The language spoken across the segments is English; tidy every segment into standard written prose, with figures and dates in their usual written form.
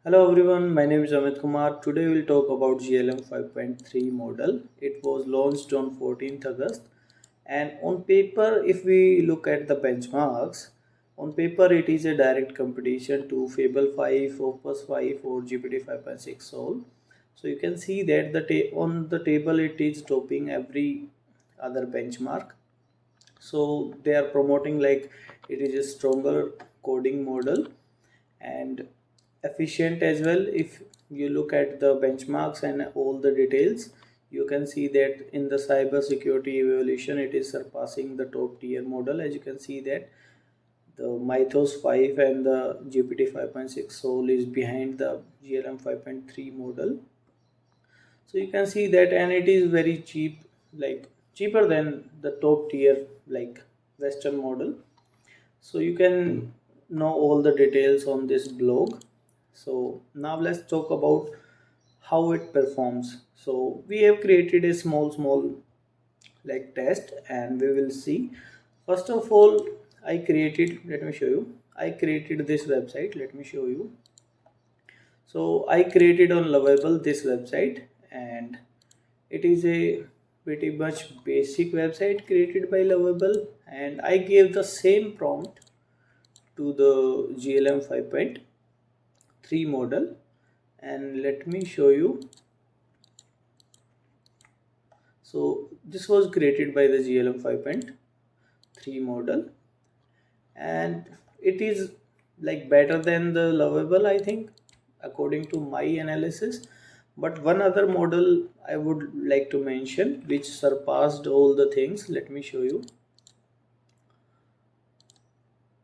Hello everyone, my name is Amit Kumar. Today we'll talk about GLM 5.3 model. It was launched on 14th August, and on paper, if we look at the benchmarks, on paper it is a direct competition to Fable 5, Opus 5 or GPT 5.6 Sol. So you can see that on the table it is topping every other benchmark. So they are promoting like it is a stronger coding model and efficient as well. If you look at the benchmarks and all the details, you can see that in the cyber security evaluation it is surpassing the top tier model. As you can see that the mythos 5 and the gpt 5.6 soul is behind the glm 5.3 model. So you can see that, and it is very cheap, like cheaper than the top tier like western model. So you can know all the details on this blog. So now let's talk about how it performs. So we have created a small like test, and we will see. First of all, I created, let me show you, I created this website. Let me show you. So I created on Lovable this website, and it is a pretty much basic website created by Lovable, and I gave the same prompt to the GLM 5.3 model, and let me show you. So this was created by the GLM 5.3 model, and it is like better than the Lovable, I think, according to my analysis. But one other model I would like to mention which surpassed all the things. Let me show you.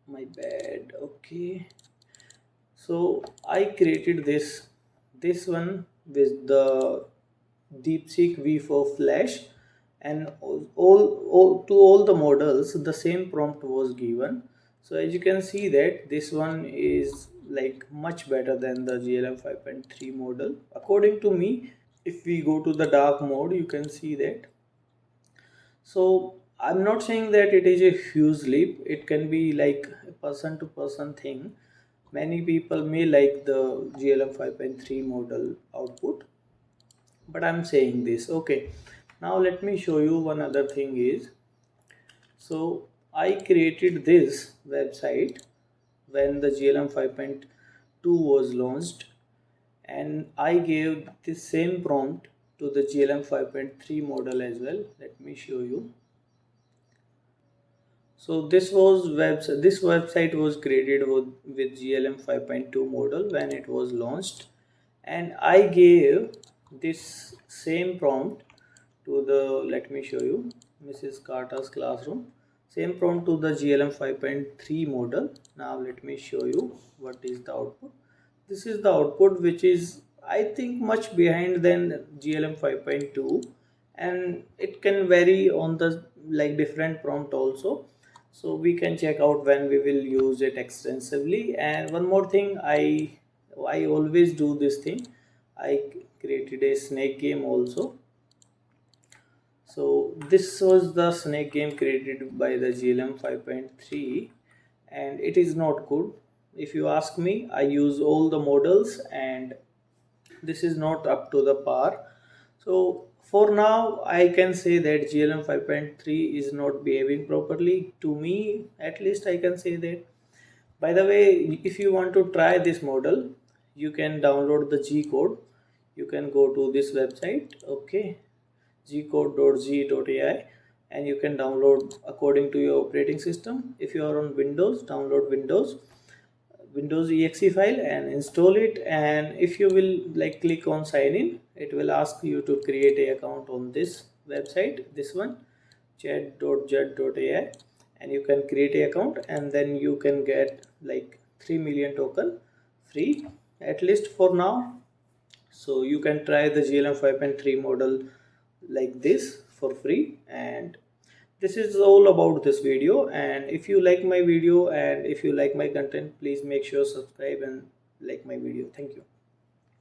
My bad. Okay. So I created this one with the DeepSeek-V4 Flash, and all to all the models the same prompt was given. So as you can see that this one is like much better than the GLM 5.3 model according to me. If we go to the dark mode, you can see that. So I'm not saying that it is a huge leap. It can be like a person to person thing. Many people may like the GLM 5.3 model output, but I'm saying this. Okay, now let me show you one other thing is. So I created this website when the GLM 5.2 was launched, and I gave the same prompt to the GLM 5.3 model as well. Let me show you. So this website was created with GLM 5.2 model when it was launched, and I gave this same prompt to the, let me show you, Mrs. Carter's classroom. Same prompt to the GLM 5.3 model. Now let me show you what is the output. This is the output, which is I think much behind than GLM 5.2, and it can vary on the like different prompt also. So we can check out when we will use it extensively. And one more thing, I always do this thing. I created a snake game also. So this was the snake game created by the GLM 5.3, and it is not good. If you ask me, I use all the models, and this is not up to the par. So for now, I can say that GLM 5.3 is not behaving properly. To me, at least I can say that. By the way, if you want to try this model, you can download the G code. You can go to this website, okay, gcode.z.ai, and you can download according to your operating system. If you are on Windows, download Windows exe file and install it. And if you will like click on sign in, it will ask you to create a account on this website, this one, chat.jet.ai, and you can create a account, and then you can get like 3 million token free, at least for now. So you can try the GLM 5.3 model like this for free. And this is all about this video. And if you like my video and if you like my content, please make sure subscribe and like my video. Thank you.